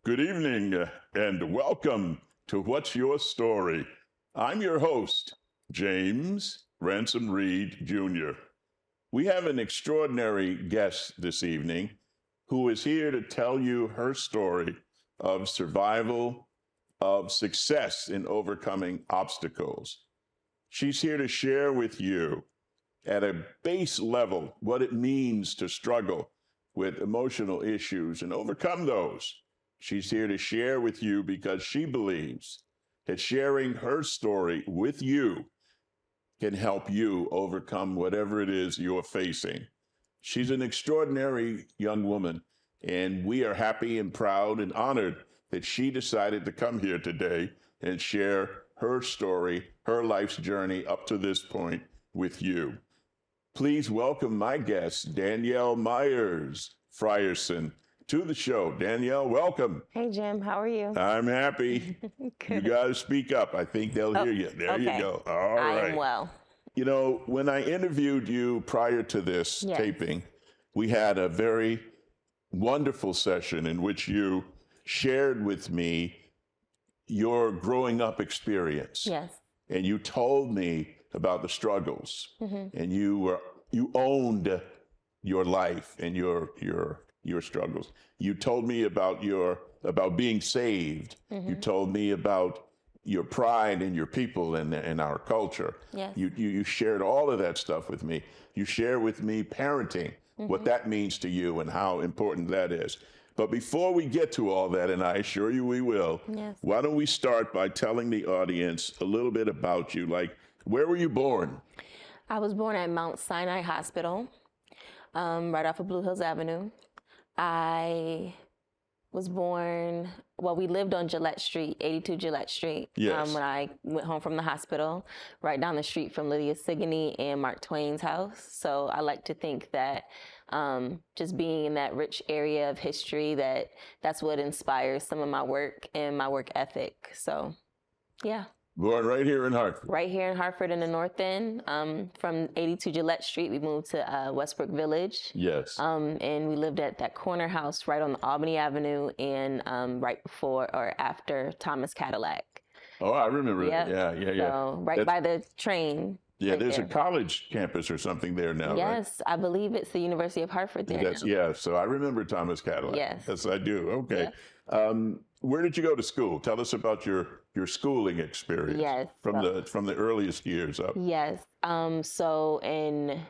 Good evening and welcome to What's Your Story? I'm your host, James Ransom Reed Jr. We have an extraordinary guest this evening who is here to tell you her story of survival, of success in overcoming obstacles. She's here to share with you at a base level what it means to struggle with emotional issues and overcome those. She's here to share with you because she believes that sharing her story with you can help you overcome whatever it is you're facing. She's an extraordinary young woman, and we are happy and proud and honored that she decided to come here today and share her story, her life's journey up to this point with you. Please welcome my guest, Danielle Myers Frierson, to the show. Danielle, welcome. Hey, Jim. How are you? I'm happy. You got to speak up. I think they'll hear you. There okay. you go. All right. I am well. You know, when I interviewed you prior to this taping, we had a very wonderful session in which you shared with me your growing up experience. Yes. And you told me about the struggles, and you owned your life and your struggles. You told me about being saved. You told me about your pride in your people and our culture. Yes. You shared all of that stuff with me. You share with me parenting, what that means to you and how important that is. But before we get to all that, and I assure you we will, why don't we start by telling the audience a little bit about you? Like, where were you born? I was born at Mount Sinai Hospital, right off of Blue Hills Avenue. I was born, we lived on Gillette Street, 82 Gillette Street, when I went home from the hospital, right down the street from Lydia Sigourney and Mark Twain's house. So I like to think that just being in that rich area of history, that's what inspires some of my work and my work ethic. So, yeah. Born right here in Hartford. Right here in Hartford in the North End. From 82 Gillette Street, we moved to Westbrook Village. Yes. And we lived at that corner house right on Albany Avenue and right before or after Thomas Cadillac. Oh, I remember that. Yeah. So right by the train. Yeah, right there's there. A college campus or something there now, yes, right? I believe it's the University of Hartford there. Yeah, so I remember Thomas Cadillac. Yes, I do. Okay. Yeah. Where did you go to school? Tell us about your schooling experience. Yes. From the earliest years up. Yes. So in,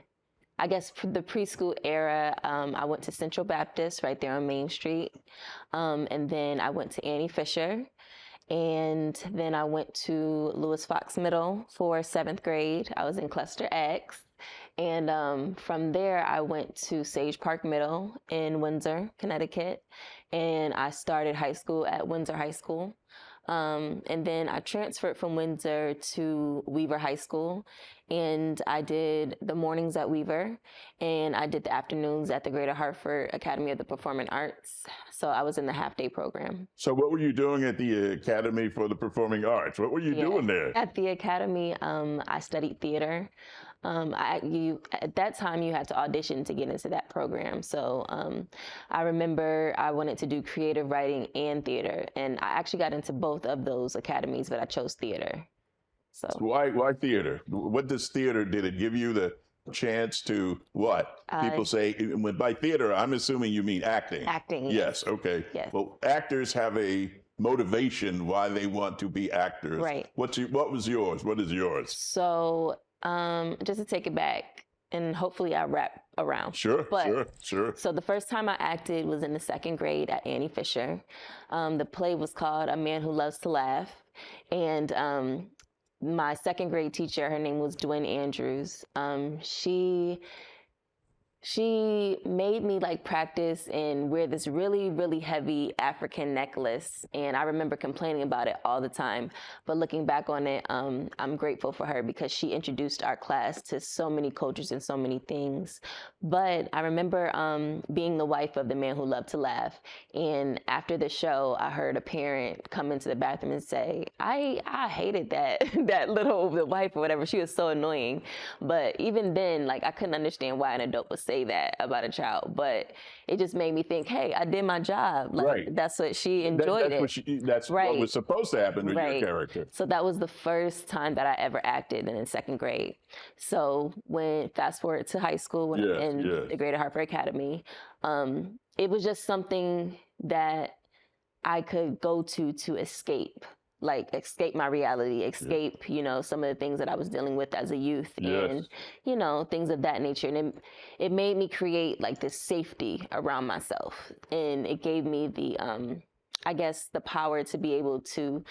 I guess, the preschool era, I went to Central Baptist right there on Main Street. And then I went to Annie Fisher. And then I went to Lewis Fox Middle for 7th grade. I was in Cluster X. And from there, I went to Sage Park Middle in Windsor, Connecticut. And I started high school at Windsor High School. And then I transferred from Windsor to Weaver High School. And I did the mornings at Weaver. And I did the afternoons at the Greater Hartford Academy of the Performing Arts. So I was in the half-day program. So what were you doing at the Academy for the Performing Arts? What were you doing there? At the Academy, I studied theater. At that time, you had to audition to get into that program. So I remember I wanted to do creative writing and theater. And I actually got into both of those academies, but I chose theater. So why theater? What does theater, did it give you the chance to what? People say, by theater, I'm assuming you mean acting. Acting. Yes, okay. Yes. Well, actors have a motivation why they want to be actors. Right. What was yours? What is yours? So just to take it back, and hopefully I wrap around. Sure. So the first time I acted was in the 2nd grade at Annie Fisher. The play was called A Man Who Loves to Laugh. And my 2nd grade teacher, her name was Dwayne Andrews. She made me practice and wear this really, really heavy African necklace. And I remember complaining about it all the time. But looking back on it, I'm grateful for her because she introduced our class to so many cultures and so many things. But I remember being the wife of the man who loved to laugh. And after the show, I heard a parent come into the bathroom and say, I hated the wife or whatever. She was so annoying. But even then, I couldn't understand why an adult was say that about a child, but it just made me think, hey, I did my job. Like, Right. that's what she enjoyed That's what was supposed to happen with your Right. character. So that was the first time that I ever acted in second grade. So when fast forward to high school, when I'm in the Greater Hartford Academy, it was just something that I could go to escape, like escape my reality, escape, you know, some of the things that I was dealing with as a youth and, you know, things of that nature. And it made me create like this safety around myself. And it gave me the, I guess, the power to be able to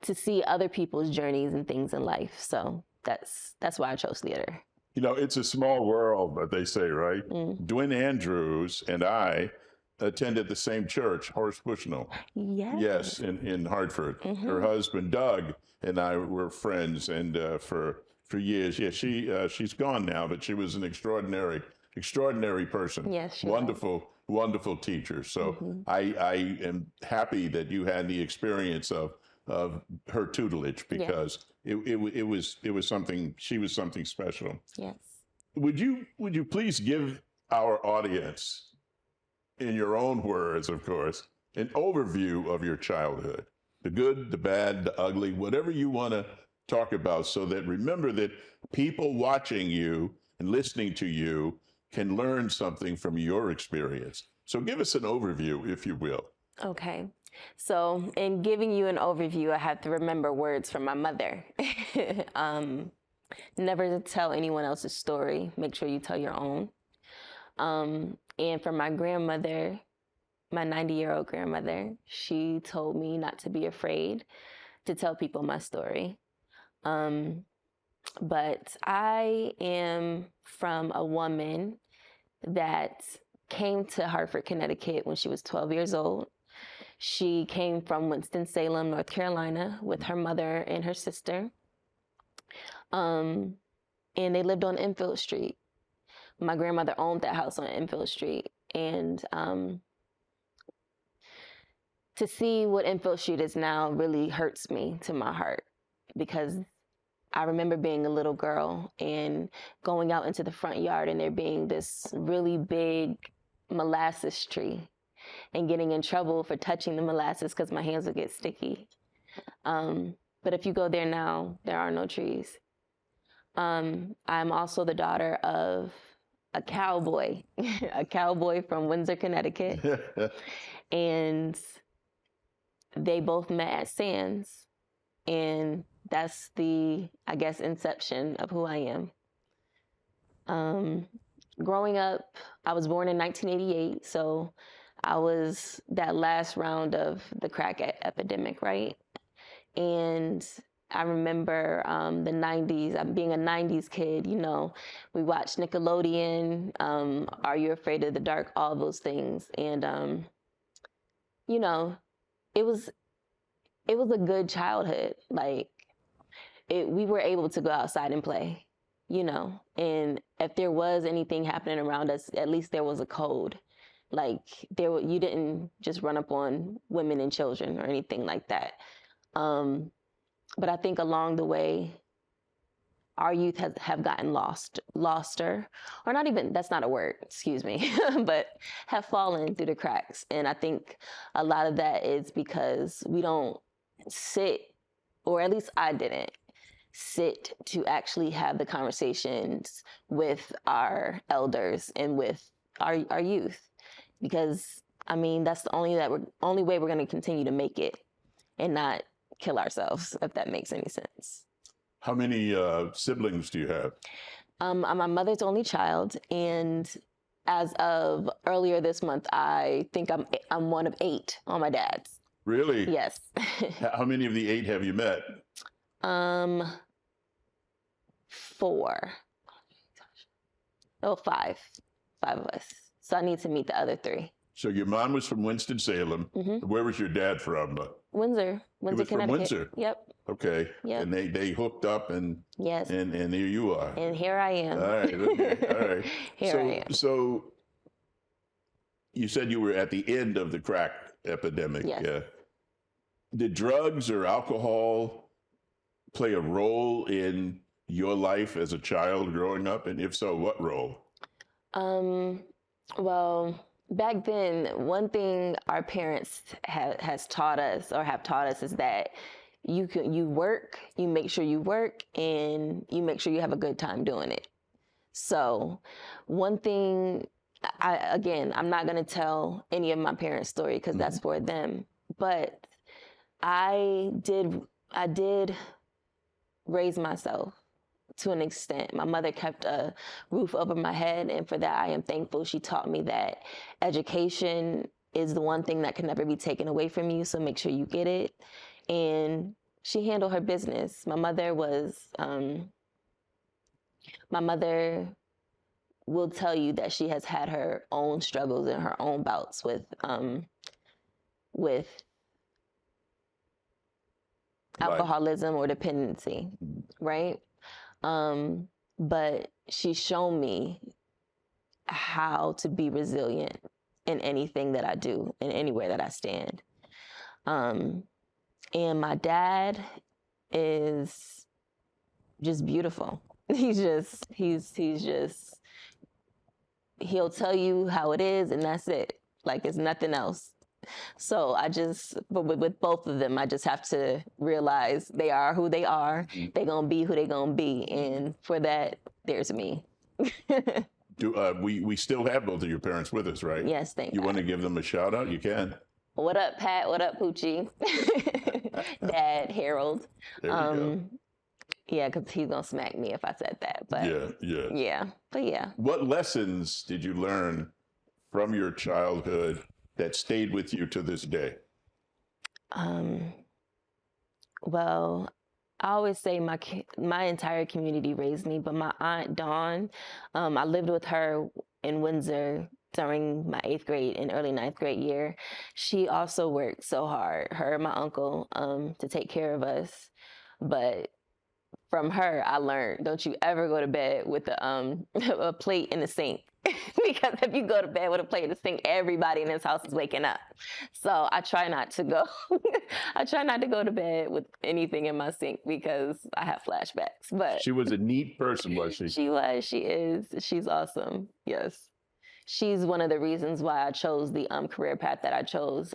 see other people's journeys and things in life. So that's why I chose theater. You know, it's a small world, but they say, right? Dwayne Andrews and I attended the same church, Horace Bushnell. Yes, in Hartford. Her husband, Doug, and I were friends, and for years. Yeah, she's gone now, but she was an extraordinary person. Yes, she wonderful teacher. So I am happy that you had the experience of her tutelage, because it was something. She was something special. Yes. Would you please give our audience, in your own words, of course, an overview of your childhood, the good, the bad, the ugly, whatever you want to talk about, so that remember that people watching you and listening to you can learn something from your experience. So give us an overview, if you will. Okay. So in giving you an overview, I have to remember words from my mother. Never to tell anyone else's story. Make sure you tell your own. And from my grandmother, my 90-year-old grandmother, she told me not to be afraid to tell people my story. But I am from a woman that came to Hartford, Connecticut when she was 12 years old. She came from Winston-Salem, North Carolina, with her mother and her sister. And they lived on Enfield Street. My grandmother owned that house on Enfield Street. And to see what Enfield Street is now really hurts me to my heart, because I remember being a little girl and going out into the front yard and there being this really big molasses tree and getting in trouble for touching the molasses because my hands would get sticky. But if you go there now, there are no trees. I'm also the daughter of a cowboy, a cowboy from Windsor, Connecticut. And they both met at Sands. And that's the, I guess, inception of who I am. Growing up, I was born in 1988, so I was that last round of the crack epidemic, right? And I remember the 90s, being a 90s kid, you know, we watched Nickelodeon, Are You Afraid of the Dark, all those things. And, you know, it was a good childhood. Like, we were able to go outside and play, you know, and if there was anything happening around us, at least there was a code. Like, you didn't just run up on women and children or anything like that. But I think along the way, our youth have gotten loster, or not even, that's not a word, excuse me, but have fallen through the cracks. And I think a lot of that is because we don't sit, or at least I didn't sit to actually have the conversations with our elders and with our youth. Because, I mean, that's the only way we're going to continue to make it and not kill ourselves, if that makes any sense. How many siblings do you have? I'm my mother's only child, and as of earlier this month, I think I'm one of 8 on my dad's. Really? Yes. How many of the 8 have you met? 4. Oh, 5. 5 of us. So I need to meet the other 3. So your mom was from Winston-Salem. Mm-hmm. Where was your dad from? Windsor, Connecticut. From Windsor? Yep. Okay. Yep. And they hooked up, and yes, and here you are. And here I am. All right. Okay. All right. Here I am. So you said you were at the end of the crack epidemic. Yes. Yeah. Did drugs or alcohol play a role in your life as a child growing up? And if so, what role? Well, back then, one thing our parents has taught us or have taught us is that you work, you make sure you work, and you make sure you have a good time doing it. So, one thing, I'm not gonna tell any of my parents' story because that's for them. But I did raise myself to an extent. My mother kept a roof over my head, and for that I am thankful. She taught me that education is the one thing that can never be taken away from you, so make sure you get it. And she handled her business. My mother will tell you that she has had her own struggles and her own bouts with alcoholism or dependency, right? But she's shown me how to be resilient in anything that I do and anywhere that I stand. And my dad is just beautiful. He'll tell you how it is and that's it. Like it's nothing else. So but with both of them, I just have to realize they are who they are. They're going to be who they're going to be. And for that, there's me. We still have both of your parents with us, right? Yes, thank you. God. Want to give them a shout out? You can. What up, Pat? What up, Poochie? Dad, Harold. There you go. Yeah, because he's going to smack me if I said that. But yeah. But yeah. What lessons did you learn from your childhood that stayed with you to this day? Well, I always say my entire community raised me, but my aunt Dawn, I lived with her in Windsor during my 8th grade and early 9th grade year. She also worked so hard, her and my uncle, to take care of us. But from her, I learned, don't you ever go to bed with a plate in the sink. Because if you go to bed with a plate in the sink, everybody in this house is waking up. So I try not to go. I try not to go to bed with anything in my sink because I have flashbacks. But she was a neat person, was she? She was. She is. She's awesome. Yes. She's one of the reasons why I chose the career path that I chose.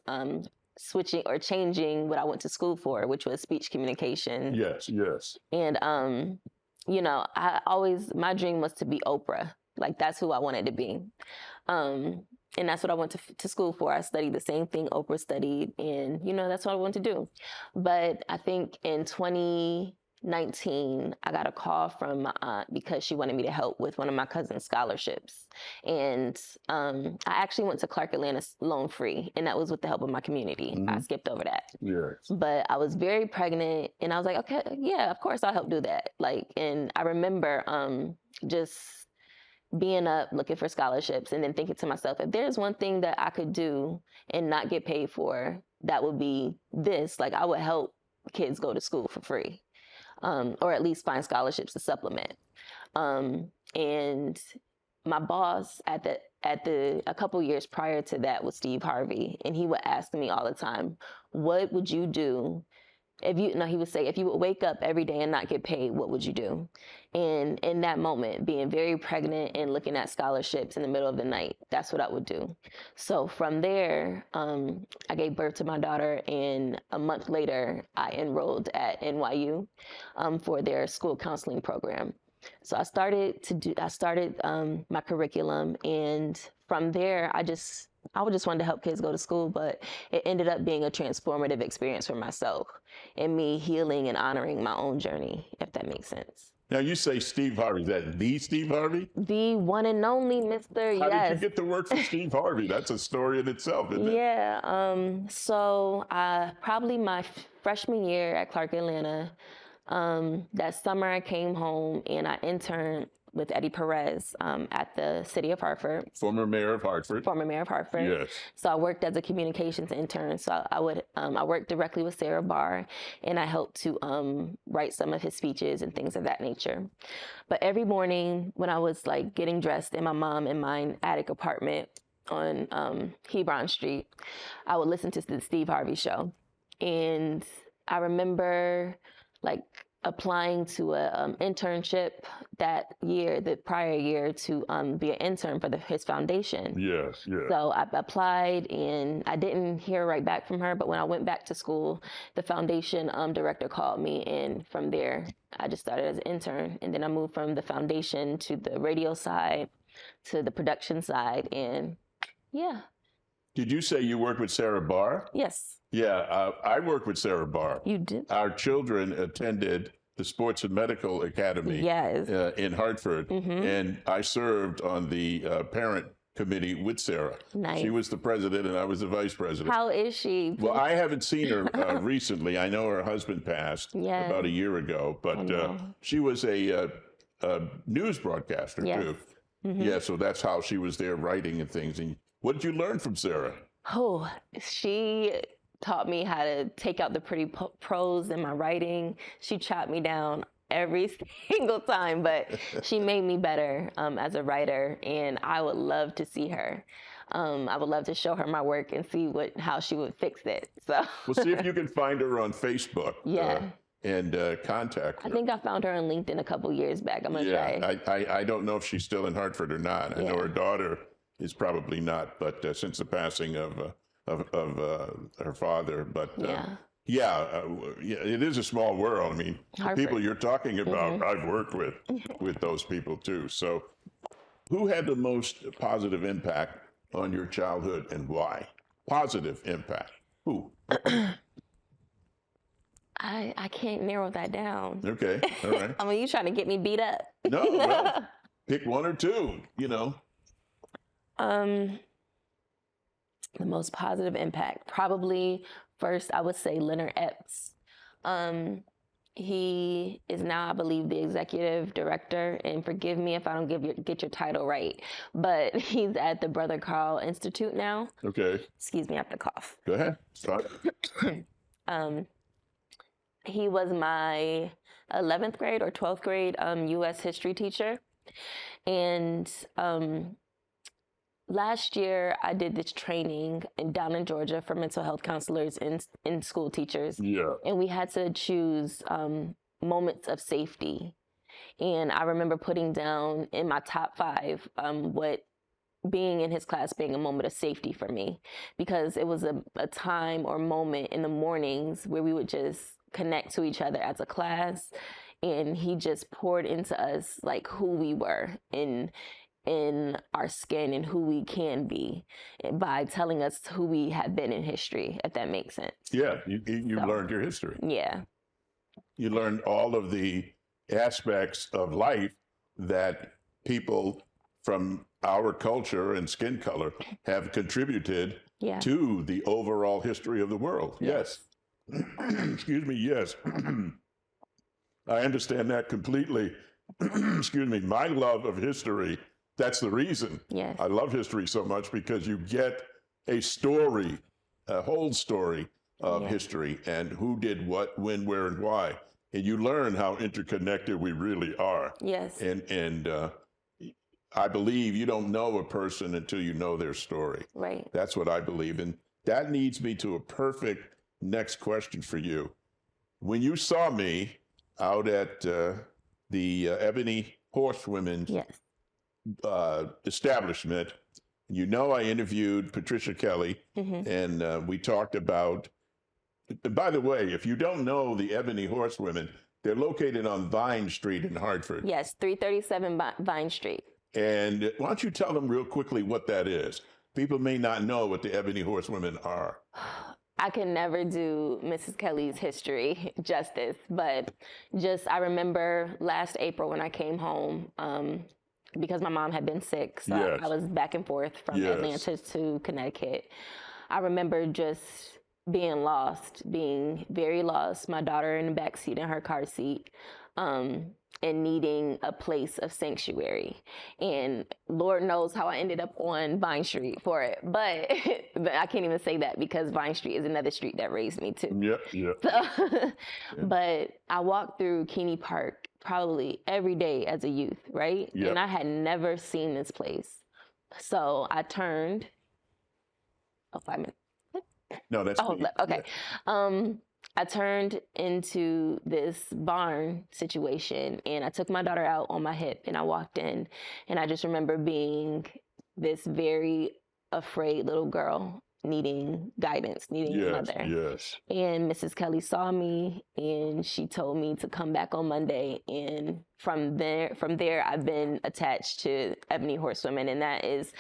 Switching or changing what I went to school for, which was speech communication. Yes. And my dream was to be Oprah. Like that's who I wanted to be. And that's what I went to school for. I studied the same thing Oprah studied, and that's what I wanted to do. But I think in 2019, I got a call from my aunt because she wanted me to help with one of my cousin's scholarships. And I actually went to Clark Atlanta loan free, and that was with the help of my community. I skipped over that. Yes. But I was very pregnant, and I was like, okay, yeah, of course I'll help do that. And I remember just being up looking for scholarships and then thinking to myself, if there's one thing that I could do and not get paid for, that would be this. Like I would help kids go to school for free. Or at least find scholarships to supplement. And my boss a couple years prior to that was Steve Harvey, and he would ask me all the time, what would you do he would say, if you would wake up every day and not get paid, what would you do? And in that moment, being very pregnant and looking at scholarships in the middle of the night, that's what I would do. So from there, I gave birth to my daughter, and a month later, I enrolled at NYU for their school counseling program. So I started my curriculum, and from there, I just wanted to help kids go to school, but it ended up being a transformative experience for myself and me healing and honoring my own journey, if that makes sense. Now you say Steve Harvey, is that the Steve Harvey? The one and only Mr. How yes. did you get to work for Steve Harvey? That's a story in itself, isn't it? Yeah, so probably my freshman year at Clark Atlanta, that summer I came home and I interned with Eddie Perez at the city of Hartford. Former mayor of Hartford. Yes. So I worked as a communications intern. So I worked directly with Sarah Barr, and I helped to write some of his speeches and things of that nature. But every morning when I was like getting dressed in my mom and mine attic apartment on Hebron Street, I would listen to the Steve Harvey show. And I remember like applying to a internship that year, the prior year, to be an intern for his foundation. Yes, yes. So I applied, and I didn't hear right back from her. But when I went back to school, the foundation director called me, and from there, I just started as an intern. And then I moved from the foundation to the radio side, to the production side, and yeah. Did you say you worked with Sarah Barr? Yes. Yeah, I worked with Sarah Barr. You did? Our children attended the Sports and Medical Academy Yes. In Hartford, and I served on the parent committee with Sarah. Nice. She was the president and I was the vice president. How is she? Well, I haven't seen her recently. I know her husband passed about a year ago, but she was a news broadcaster too. Yeah, so that's how she was there writing and things. And what did you learn from Sarah? Oh, she taught me how to take out the pretty prose in my writing. She chopped me down every single time, but she made me better as a writer, and I would love to see her. I would love to show her my work and see how she would fix it. So we'll see if you can find her on Facebook. Yeah. And contact her. I think I found her on LinkedIn a couple years back. I'm gonna try. I don't know if she's still in Hartford or not. I know her daughter is probably not, but since the passing of her father, but it is a small world. I mean, the people you're talking about, I've worked with those people too. So, who had the most positive impact on your childhood and why? Positive impact. Who? I can't narrow that down. Okay, all right. I mean, you trying to get me beat up? No, well, pick one or two. The most positive impact, probably first, I would say Leonard Epps. He is now, I believe, the executive director, and forgive me if I don't get your title right, but he's at the Brother Carl Institute now. Okay. Excuse me, I have to cough. Go ahead. Start. He was my 11th grade or 12th grade U.S. history teacher, and last year, I did this training down in Georgia for mental health counselors and school teachers. Yeah. And we had to choose moments of safety. And I remember putting down in my top 5 what being in his class being a moment of safety for me, because it was a time or moment in the mornings where we would just connect to each other as a class. And he just poured into us like who we were in our skin and who we can be by telling us who we have been in history, if that makes sense. Yeah, you learned your history. Yeah. You learned all of the aspects of life that people from our culture and skin color have contributed to the overall history of the world. Yes. Excuse me, yes. I understand that completely. Excuse me, my love of history, that's the reason. Yes. I love history so much, because you get a story, a whole story of history and who did what, when, where, and why. And you learn how interconnected we really are. Yes. And I believe you don't know a person until you know their story. Right. That's what I believe. And that leads me to a perfect next question for you. When you saw me out at the Ebony Horsewomen's establishment, I interviewed Patricia Kelly, and we talked about, by the way, if you don't know the Ebony Horsewomen, they're located on Vine Street in Hartford. Yes, 337 Vine Street. And why don't you tell them real quickly what that is? People may not know what the Ebony Horsewomen are. I can never do Mrs. Kelly's history justice, but I remember last April when I came home, because my mom had been sick, so I was back and forth from Atlanta to Connecticut. I remember just being lost, being very lost, my daughter in the backseat in her car seat, and needing a place of sanctuary. And Lord knows how I ended up on Vine Street for it. But I can't even say that, because Vine Street is another street that raised me too. So, but I walked through Keeney Park probably every day as a youth, right? And I had never seen this place. So I turned, 5 minutes. No, that's okay. I turned into this barn situation, and I took my daughter out on my hip, and I walked in, and I just remember being this very afraid little girl needing guidance, needing a mother. Yes. And Mrs. Kelly saw me, and she told me to come back on Monday. And from there, I've been attached to Ebony Horsewomen, and that is,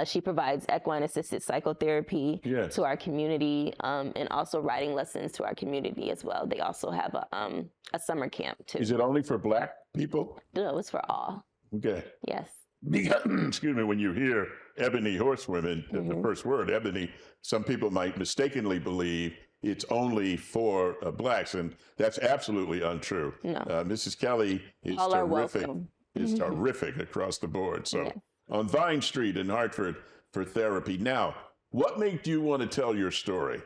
she provides equine-assisted psychotherapy to our community, and also riding lessons to our community as well. They also have a summer camp too. Is it only for Black people? No, it's for all. Okay. Yes. Excuse me, when you hear Ebony Horsewomen, the first word, ebony, some people might mistakenly believe it's only for Blacks, and that's absolutely untrue. No. Mrs. Kelly is all terrific. Are welcome. Is terrific across the board. So on Vine Street in Hartford for therapy. Now, what made you want to tell your story?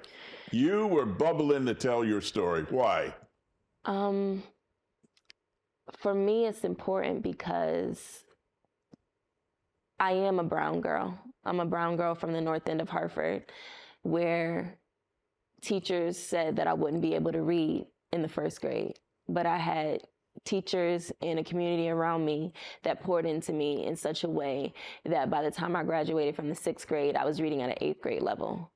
You were bubbling to tell your story. Why? For me, it's important because I am a brown girl. I'm a brown girl from the north end of Hartford, where teachers said that I wouldn't be able to read in the first grade. But I had teachers and a community around me that poured into me in such a way that by the time I graduated from the 6th grade, I was reading at an 8th grade level.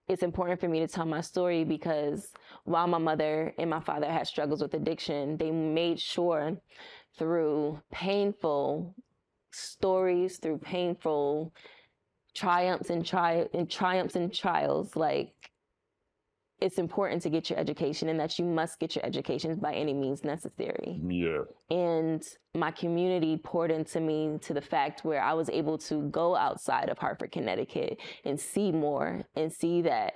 It's important for me to tell my story because while my mother and my father had struggles with addiction, they made sure through painful stories, through painful triumphs and trials, like, it's important to get your education, and that you must get your education by any means necessary. Yeah. And my community poured into me to the fact where I was able to go outside of Hartford, Connecticut and see more, and see that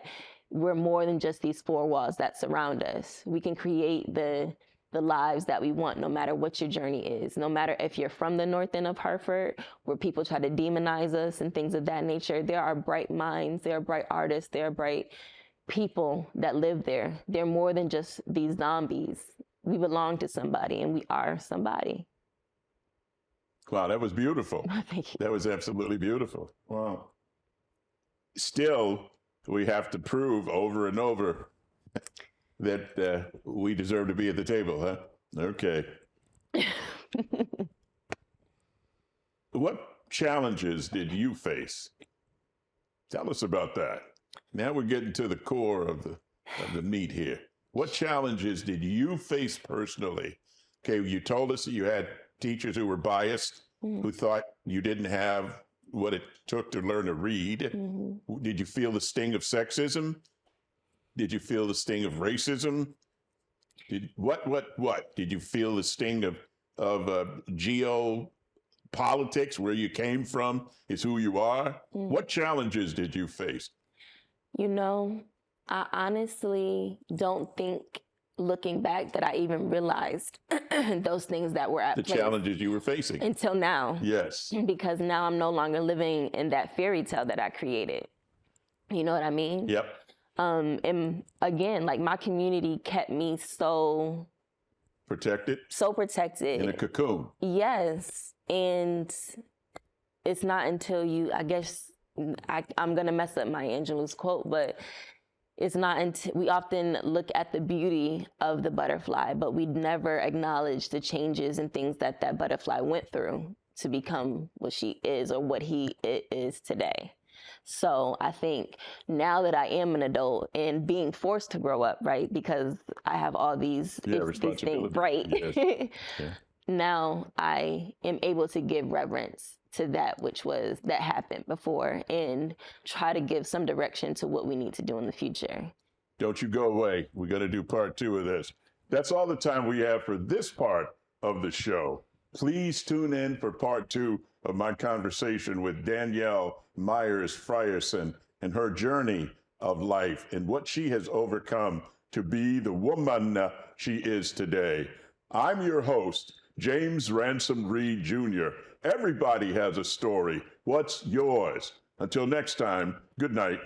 we're more than just these 4 walls that surround us. We can create the lives that we want, no matter what your journey is. No matter if you're from the north end of Hartford, where people try to demonize us and things of that nature, there are bright minds, there are bright artists, there are bright people that live there. They're more than just these zombies. We belong to somebody, and we are somebody. Wow, that was beautiful. Thank you. That was absolutely beautiful. Wow. Still, we have to prove over and over that we deserve to be at the table, huh? Okay. What challenges did you face? Tell us about that. Now we're getting to the core of the meat here. What challenges did you face personally? Okay, you told us that you had teachers who were biased, who thought you didn't have what it took to learn to read. Did you feel the sting of sexism? Did you feel the sting of racism? What? Did you feel the sting of geopolitics, where you came from is who you are? What challenges did you face? You know, I honestly don't think, looking back, that I even realized those things that were at play. The challenges you were facing. Until now. Yes. Because now I'm no longer living in that fairy tale that I created. You know what I mean? Yep. And again, like, my community kept me so protected. So protected. In a cocoon. Yes. And it's not until you, I guess, I'm going to mess up Maya Angelou's quote, but it's not until we often look at the beauty of the butterfly, but we never acknowledge the changes and things that that butterfly went through to become what she is, or what he is today. So I think now that I am an adult and being forced to grow up, right, because I have all these things, right? Yes. Yeah. Now I am able to give reverence to that that happened before, and try to give some direction to what we need to do in the future. Don't you go away. We're going to do part 2 of this. That's all the time we have for this part of the show. Please tune in for part 2 of my conversation with Danielle Myers Frierson and her journey of life and what she has overcome to be the woman she is today. I'm your host, James Ransom Reed Jr. Everybody has a story. What's yours? Until next time, good night.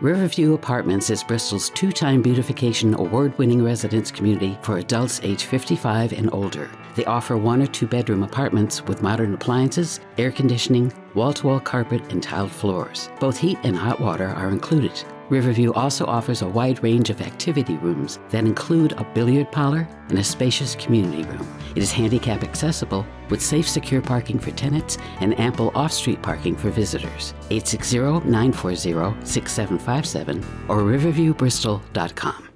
Riverview Apartments is Bristol's two-time beautification award-winning residence community for adults age 55 and older. They offer 1 or 2 bedroom apartments with modern appliances, air conditioning, wall-to-wall carpet, and tiled floors. Both heat and hot water are included. Riverview also offers a wide range of activity rooms that include a billiard parlor and a spacious community room. It is handicap accessible with safe, secure parking for tenants and ample off-street parking for visitors. 860-940-6757 or riverviewbristol.com.